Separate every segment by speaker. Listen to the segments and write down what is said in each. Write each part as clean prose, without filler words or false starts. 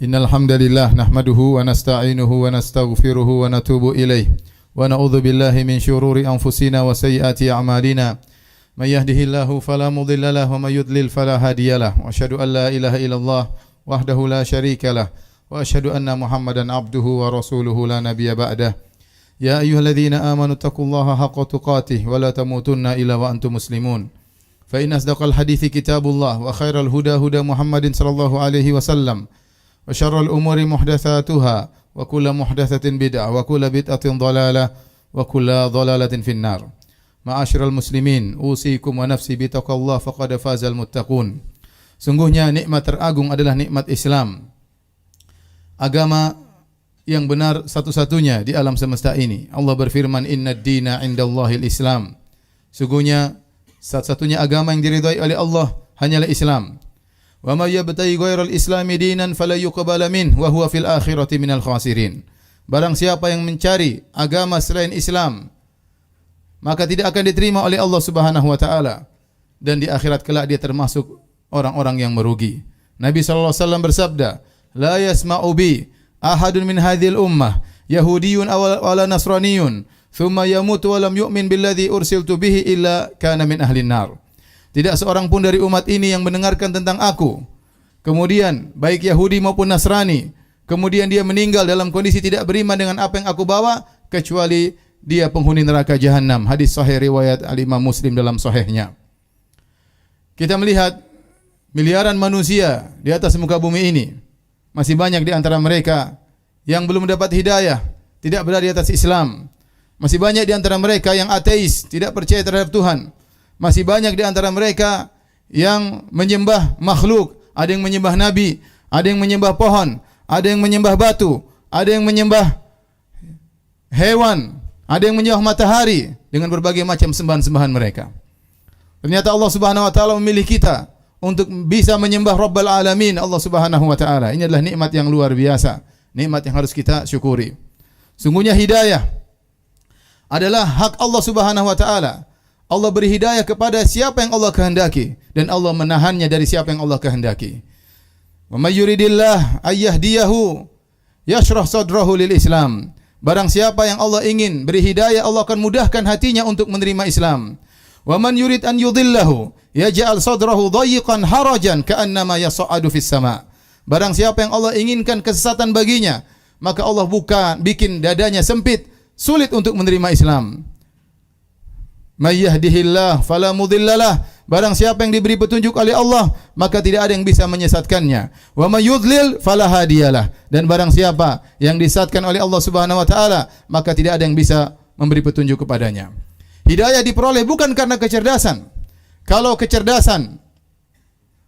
Speaker 1: Innal hamdalillah nahmaduhu wa nasta'inuhu wa nastaghfiruhu wa natubu ilaih wa na'udzu billahi min shururi anfusina wa sayyiati a'malina. May yahdihillahu fala mudilla lahu wa may yudlil fala hadiyalah. Wa asyhadu an la ilaha illallah wahdahu la syarikalah wa asyhadu anna Muhammadan abduhu wa rasuluhu la nabiyya ba'dah. Ya ayyuhalladzina amanu taqullaha haqqa tuqatih wa la tamutunna illa wa antum muslimun. Fa in asdaqal hadithi kitabullah wa khairal huda huda Muhammadin sallallahu alaihi wasallam. Wa syarrul umuri muhdatsatuha wa kullu muhdatsatin bid'ah wa kullu bid'atin dhalalah wa kullu dhalalatin finnar. Ma'asyiral muslimin, usikum wa nafsi bitaqwallah faqad fazal muttaqun. Sungguhnya nikmat teragung adalah nikmat Islam. Agama yang benar satu-satunya di alam semesta ini. Allah berfirman, "Innad dina 'indallahil Islam." Sungguhnya satu-satunya agama yang diridhai oleh Allah hanyalah Islam. Wa may yabtaghi ghairal islami dinan fala yuqbala min wa huwa fil akhirati minal khasirin. Barang siapa yang mencari agama selain Islam, maka tidak akan diterima oleh Allah Subhanahu wa taala, dan di akhirat kelak dia termasuk orang-orang yang merugi. Nabi sallallahu alaihi wasallam bersabda, "La yasma'u bi ahadun min hadhil ummah yahudiyyun aw wala nasraniyyun thumma yamutu wa lam yu'min billadzi ursiltu bihi illa kana min ahlin nar." Tidak seorang pun dari umat ini yang mendengarkan tentang aku, kemudian baik Yahudi maupun Nasrani, kemudian dia meninggal dalam kondisi tidak beriman dengan apa yang aku bawa, kecuali dia penghuni neraka jahanam. Hadis sahih riwayat Al-Imam Muslim dalam sahihnya. Kita melihat miliaran manusia di atas muka bumi ini, masih banyak di antara mereka yang belum mendapat hidayah, tidak berada di atas Islam. Masih banyak di antara mereka yang ateis, tidak percaya terhadap Tuhan. Masih banyak di antara mereka yang menyembah makhluk, ada yang menyembah nabi, ada yang menyembah pohon, ada yang menyembah batu, ada yang menyembah hewan, ada yang menyembah matahari dengan berbagai macam sembahan-sembahan mereka. Ternyata Allah Subhanahu wa taala memilih kita untuk bisa menyembah Rabbul Alamin, Allah Subhanahu wa taala. Ini adalah nikmat yang luar biasa, nikmat yang harus kita syukuri. Sungguhnya hidayah adalah hak Allah Subhanahu wa taala. Allah beri hidayah kepada siapa yang Allah kehendaki, dan Allah menahannya dari siapa yang Allah kehendaki. Wa may yuridillah ayyahdiyahu yashrah sadrahu lil Islam. Barang siapa yang Allah ingin beri hidayah, Allah akan mudahkan hatinya untuk menerima Islam. Wa man yurid an yudhillahu yaj'al sadrahu dayiqan harajan ka'annama yas'adu fis sama'. Barang siapa yang Allah inginkan kesesatan baginya, maka Allah bikin dadanya sempit, sulit untuk menerima Islam. May yahdihillah fala mudhillalah. Barang siapa yang diberi petunjuk oleh Allah, maka tidak ada yang bisa menyesatkannya. Wa may yudlil fala hadiyalah. Dan barang siapa yang disesatkan oleh Allah Subhanahu wa taala, maka tidak ada yang bisa memberi petunjuk kepadanya. Hidayah diperoleh bukan karena kecerdasan. Kalau kecerdasan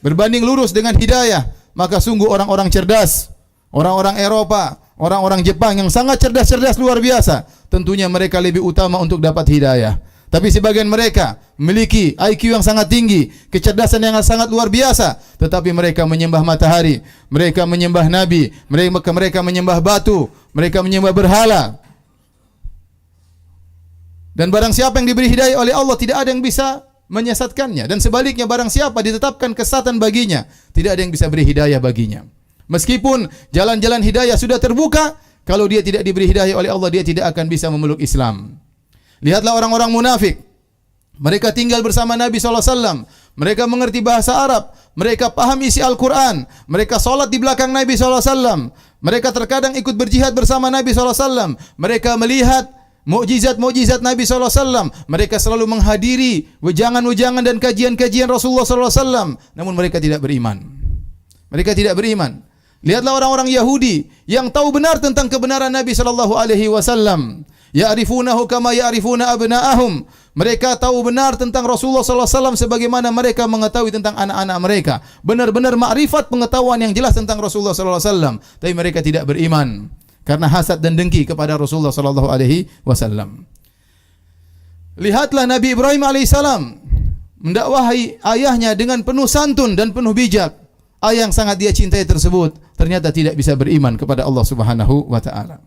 Speaker 1: berbanding lurus dengan hidayah, maka sungguh orang-orang cerdas, orang-orang Eropa, orang-orang Jepang yang sangat cerdas-cerdas luar biasa, tentunya mereka lebih utama untuk dapat hidayah. Tapi sebagian mereka memiliki IQ yang sangat tinggi, kecerdasan yang sangat luar biasa, tetapi mereka menyembah matahari, mereka menyembah nabi, mereka menyembah batu, mereka menyembah berhala. Dan barang siapa yang diberi hidayah oleh Allah, tidak ada yang bisa menyesatkannya. Dan sebaliknya, barang siapa ditetapkan kesesatan baginya, tidak ada yang bisa beri hidayah baginya. Meskipun jalan-jalan hidayah sudah terbuka, kalau dia tidak diberi hidayah oleh Allah, dia tidak akan bisa memeluk Islam. Lihatlah orang-orang munafik. Mereka tinggal bersama Nabi SAW. Mereka mengerti bahasa Arab. Mereka paham isi Al-Quran. Mereka solat di belakang Nabi SAW. Mereka terkadang ikut berjihad bersama Nabi SAW. Mereka melihat mukjizat-mukjizat Nabi SAW. Mereka selalu menghadiri wejangan-wejangan dan kajian-kajian Rasulullah SAW. Namun mereka tidak beriman. Mereka tidak beriman. Lihatlah orang-orang Yahudi yang tahu benar tentang kebenaran Nabi SAW. Ya'rifunahu kama ya'rifuna abna'ahum. Mereka tahu benar tentang Rasulullah sallallahu alaihi wasallam sebagaimana mereka mengetahui tentang anak-anak mereka. Benar-benar makrifat pengetahuan yang jelas tentang Rasulullah sallallahu alaihi wasallam, tapi mereka tidak beriman karena hasad dan dengki kepada Rasulullah sallallahu alaihi wasallam. Lihatlah Nabi Ibrahim alaihissalam mendakwahi ayahnya dengan penuh santun dan penuh bijak. Ayah yang sangat dia cintai tersebut ternyata tidak bisa beriman kepada Allah Subhanahu wa taala.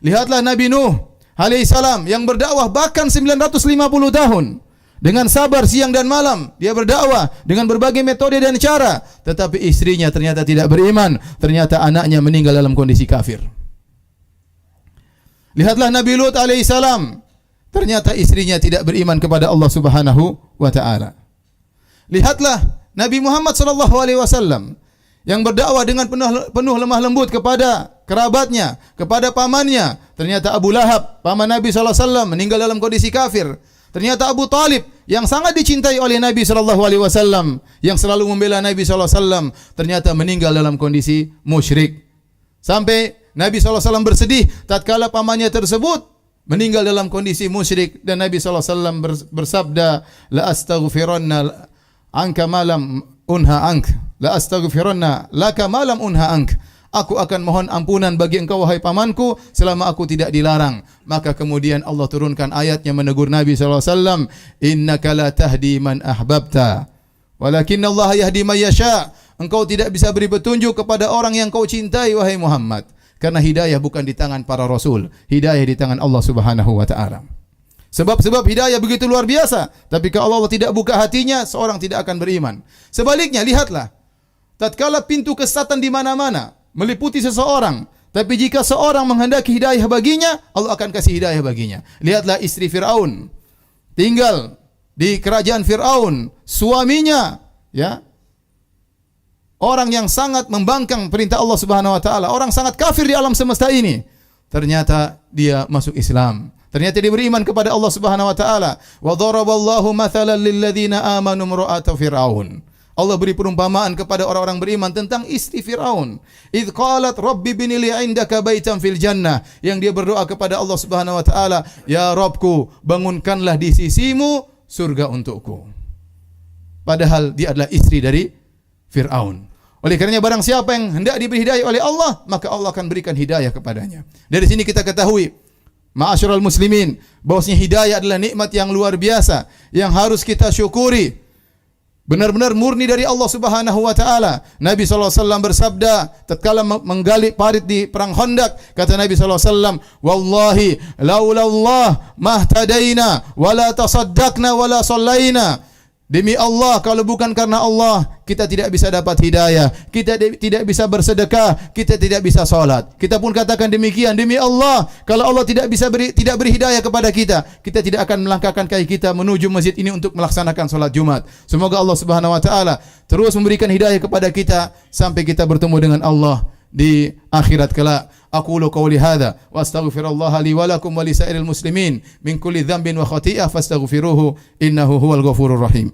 Speaker 1: Lihatlah Nabi Nuh alaihissalam yang berdakwah bahkan 950 tahun. Dengan sabar siang dan malam dia berdakwah dengan berbagai metode dan cara, tetapi istrinya ternyata tidak beriman, ternyata anaknya meninggal dalam kondisi kafir. Lihatlah Nabi Lut alaihissalam, ternyata istrinya tidak beriman kepada Allah Subhanahu wa taala. Lihatlah Nabi Muhammad sallallahu alaihi wasallam yang berdakwah dengan penuh lemah lembut kepada kerabatnya, kepada pamannya. Ternyata Abu Lahab, paman Nabi sallallahu alaihi wasallam, meninggal dalam kondisi kafir. Ternyata Abu Talib yang sangat dicintai oleh Nabi sallallahu alaihi wasallam, yang selalu membela Nabi sallallahu alaihi wasallam, ternyata meninggal dalam kondisi musyrik. Sampai Nabi sallallahu alaihi wasallam bersedih tatkala pamannya tersebut meninggal dalam kondisi musyrik, dan Nabi sallallahu alaihi wasallam bersabda, la astaghfiranna anka malam unha ank, la astaghfiranna laka malam unha ank. Aku akan mohon ampunan bagi engkau wahai pamanku selama aku tidak dilarang. Maka kemudian Allah turunkan ayatnya menegur Nabi sallallahu alaihi wasallam, innaka la tahdi man ahbabta walakinna Allah yahdi man yasha. Engkau tidak bisa beri petunjuk kepada orang yang kau cintai wahai Muhammad, karena hidayah bukan di tangan para rasul, hidayah di tangan Allah Subhanahu wa taala. Sebab hidayah begitu luar biasa, tapi kalau Allah tidak buka hatinya, seorang tidak akan beriman. Sebaliknya, lihatlah, tatkala pintu kesesatan di mana-mana meliputi seseorang, tapi jika seorang menghendaki hidayah baginya, Allah akan kasih hidayah baginya. Lihatlah istri Fir'aun, tinggal di kerajaan Fir'aun, suaminya orang yang sangat membangkang perintah Allah Subhanahu wa taala, orang sangat kafir di alam semesta ini. Ternyata dia masuk Islam. Ternyata dia beriman kepada Allah Subhanahu wa taala. Wa daraballahu mathalan lil ladzina amanu imra'ata fir'aun. Allah beri perumpamaan kepada orang-orang beriman tentang istri Fir'aun. Idz qalat rabbi bini li 'indaka baitan fil jannah, yang dia berdoa kepada Allah Subhanahu wa taala, ya Rabbku, bangunkanlah di sisimu surga untukku. Padahal dia adalah istri dari Fir'aun. Oleh karenanya barang siapa yang hendak diberi hidayah oleh Allah, maka Allah akan berikan hidayah kepadanya. Dari sini kita ketahui, ma'asyiral muslimin, bahwasanya hidayah adalah nikmat yang luar biasa yang harus kita syukuri. Benar-benar murni dari Allah Subhanahu wa taala. Nabi sallallahu alaihi wasallam bersabda tatkala menggali parit di perang Khandaq, kata Nabi sallallahu alaihi wasallam, "Wallahi laula Allah mahtadaina wala tasaddaqna wala sallaina." Demi Allah, kalau bukan karena Allah, kita tidak bisa dapat hidayah, kita tidak bisa bersedekah, kita tidak bisa salat. Kita pun katakan demikian, demi Allah, kalau Allah tidak beri hidayah kepada kita, kita tidak akan melangkahkan kaki kita menuju masjid ini untuk melaksanakan salat Jumat. Semoga Allah Subhanahu wa taala terus memberikan hidayah kepada kita sampai kita bertemu dengan Allah di akhirat kelak. Aqulu qawli hadza wa astaghfirullaha li wa lakum wa lisairil muslimin min kulli dhanbin wa khati'ah fastaghfiruhu innahu huwal ghafurur rahim.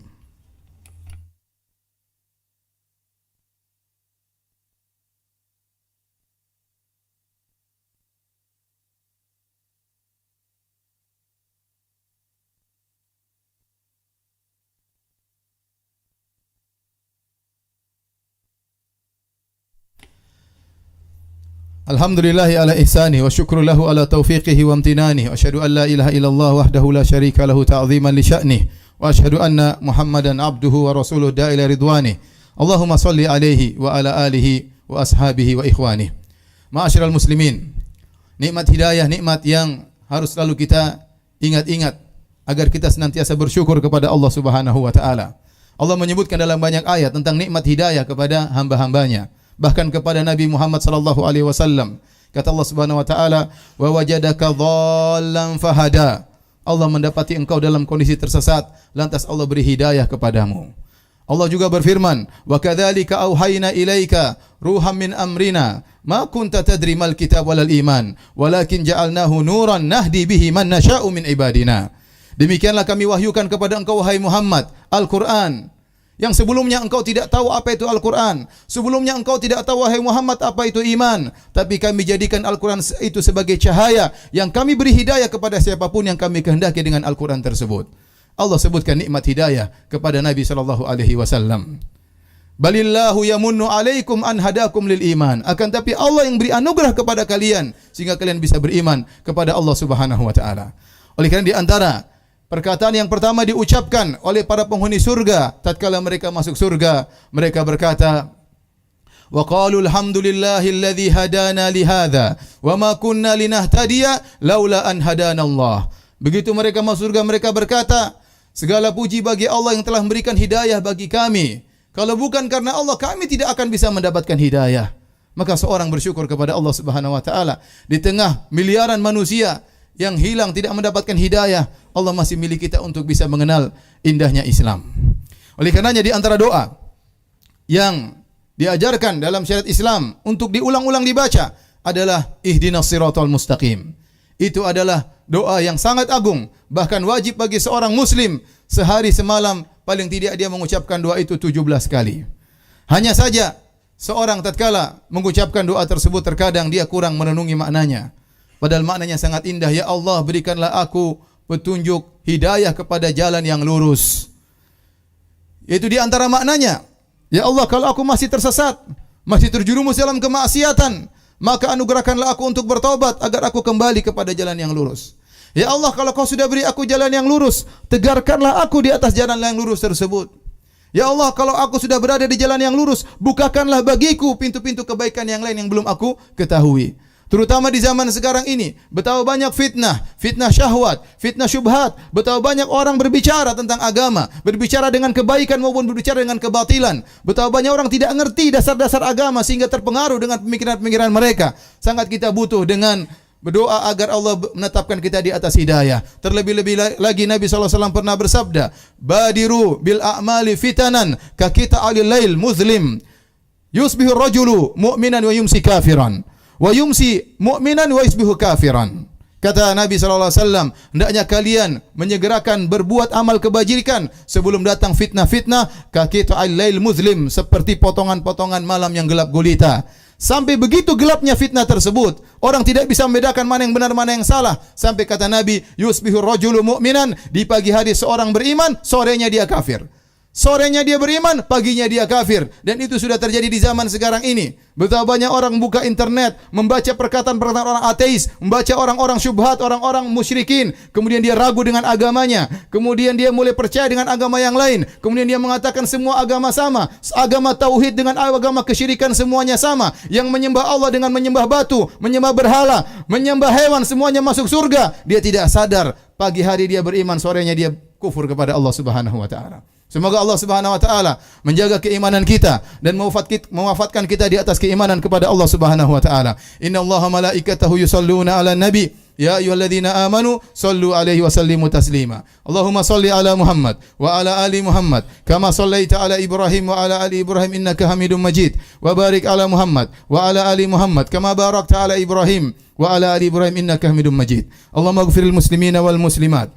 Speaker 1: Alhamdulillahi ala ihsani wa syukru lahu ala taufiqihi wa amtinani wa asyhadu an la ilaha illallah wahdahu la syarika lahu ta'ziman li sya'nih wa asyhadu anna Muhammadan abduhu wa rasuluh da'ila ridwani. Allahumma salli alaihi wa ala alihi wa ashabihi wa ikhwani. Ma'asyiral muslimin, nikmat hidayah, nikmat yang harus selalu kita ingat-ingat agar kita senantiasa bersyukur kepada Allah Subhanahu wa taala. Allah menyebutkan dalam banyak ayat tentang nikmat hidayah kepada hamba-hambanya. Bahkan kepada Nabi Muhammad sallallahu alaihi wasallam, kata Allah Subhanahu wa taala, wa wajadaka dhallan fahada. Allah mendapati engkau dalam kondisi tersesat, lantas Allah beri hidayah kepadamu. Allah juga berfirman, wa kadzalika auhayna ilaika ruham min amrina ma kunta tadri mal kitab walal iman walakin ja'alnahu nuran nahdi bihi man nasha'u min ibadina. Demikianlah kami wahyukan kepada engkau wahai Muhammad Al-Qur'an, yang sebelumnya engkau tidak tahu apa itu Al-Quran. Sebelumnya engkau tidak tahu wahai Muhammad apa itu iman. Tapi kami jadikan Al-Quran itu sebagai cahaya yang kami beri hidayah kepada siapapun yang kami kehendaki dengan Al-Quran tersebut. Allah sebutkan nikmat hidayah kepada Nabi SAW. Balillahu yamunnu alaikum an hadakum lil iman. Akan tapi Allah yang beri anugerah kepada kalian sehingga kalian bisa beriman kepada Allah Subhanahu wa taala. Oleh karena di antara perkataan yang pertama diucapkan oleh para penghuni surga tatkala mereka masuk surga, mereka berkata, wa qalu alhamdulillahilladzi hadana li hadza wa ma kunna linahtadiya laula an hadana Allah. Begitu mereka masuk surga, mereka berkata, Segala puji bagi Allah yang telah memberikan hidayah bagi kami. Kalau bukan karena Allah, kami tidak akan bisa mendapatkan hidayah. Maka seorang bersyukur kepada Allah Subhanahu wa taala. Di tengah miliaran manusia yang hilang tidak mendapatkan hidayah, Allah masih milik kita untuk bisa mengenal indahnya Islam. Oleh karenanya di antara doa yang diajarkan dalam syariat Islam untuk diulang-ulang dibaca adalah ihdinas siratal mustaqim. Itu adalah doa yang sangat agung, bahkan wajib bagi seorang muslim sehari semalam paling tidak dia mengucapkan doa itu 17 kali. Hanya saja seorang tatkala mengucapkan doa tersebut terkadang dia kurang merenungi maknanya. Padahal maknanya sangat indah. Ya Allah, berikanlah aku petunjuk hidayah kepada jalan yang lurus. Itu di antara maknanya. Ya Allah, kalau aku masih tersesat, masih terjerumus dalam kemaksiatan, maka anugerahkanlah aku untuk bertobat agar aku kembali kepada jalan yang lurus. Ya Allah, kalau kau sudah beri aku jalan yang lurus, tegarkanlah aku di atas jalan yang lurus tersebut. Ya Allah, kalau aku sudah berada di jalan yang lurus, bukakanlah bagiku pintu-pintu kebaikan yang lain yang belum aku ketahui. Terutama di zaman sekarang ini, betapa banyak fitnah, fitnah syahwat, fitnah syubhat, betapa banyak orang berbicara tentang agama, berbicara dengan kebaikan maupun berbicara dengan kebatilan. Betapa banyak orang tidak mengerti dasar-dasar agama sehingga terpengaruh dengan pemikiran-pemikiran mereka. Sangat kita butuh dengan berdoa agar Allah menetapkan kita di atas hidayah. Terlebih-lebih lagi Nabi SAW pernah bersabda, Badiru bil a'mali fitanan ka kita alil lail muslim yusbihu rajulu mu'minan wa yumsi kafiran wa yumsi mu'minan wa yusbihu kafiran. Kata Nabi SAW, hendaknya kalian menyegerakan berbuat amal kebajikan sebelum datang fitnah-fitnah ka kita alil lail muslim, seperti potongan-potongan malam yang gelap gulita. Sampai begitu gelapnya fitnah tersebut, orang tidak bisa membedakan mana yang benar, mana yang salah. Sampai kata Nabi, yusbihur rajulu mu'minan, di pagi hari seorang beriman, sorenya dia kafir. Sorenya dia beriman, paginya dia kafir. Dan itu sudah terjadi di zaman sekarang ini. Betapa banyak orang buka internet, membaca perkataan-perkataan orang ateis, membaca orang-orang syubhat, orang-orang musyrikin. Kemudian dia ragu dengan agamanya. Kemudian dia mulai percaya dengan agama yang lain. Kemudian dia mengatakan semua agama sama. Agama tauhid dengan agama kesyirikan semuanya sama. Yang menyembah Allah dengan menyembah batu, menyembah berhala, menyembah hewan, semuanya masuk surga. Dia tidak sadar, pagi hari dia beriman, sorenya dia kufur kepada Allah Subhanahu wa taala. Semoga Allah Subhanahu wa taala menjaga keimanan kita dan mewafatkan kita di atas keimanan kepada Allah Subhanahu wa taala. Innallaha malaikatahu yusholluna 'alan nabi ya ayyuhalladzina amanu shallu 'alaihi wa sallimu taslima. Allahumma shalli 'ala Muhammad wa 'ala ali Muhammad kama shallaita 'ala Ibrahim wa 'ala ali Ibrahim innaka Hamidum Majid. Wa barik 'ala Muhammad wa 'ala ali Muhammad kama barakta 'ala Ibrahim wa 'ala ali Ibrahim innaka Hamidum Majid. Allahumma ighfiril muslimina wal muslimat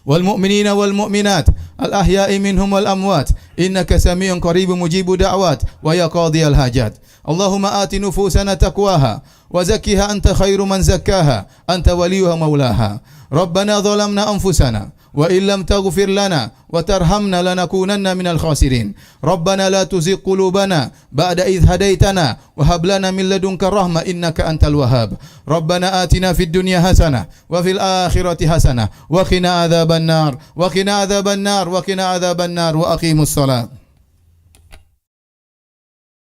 Speaker 1: والمؤمنين والمؤمنات الأحياء منهم والأموات إنك سميع قريب مجيب دعوات ويا قاضي الحاجات اللهم آت نفوسنا تقواها وزكها أنت خير من زكاها أنت وليها مولاها ربنا ظلمنا أنفسنا وإن لم تغفر لنا وترحمنا لنكونن من الخاسرين ربنا لا تزغ قلوبنا بعد إذ هديتنا وهب لنا من لدنك الرحمة إنك أنت الوهاب ربنا آتنا في الدنيا حسنة وفي الآخرة حسنة وقنا عذاب النار وقنا عذاب النار وقنا عذاب النار وأقيموا الصلاة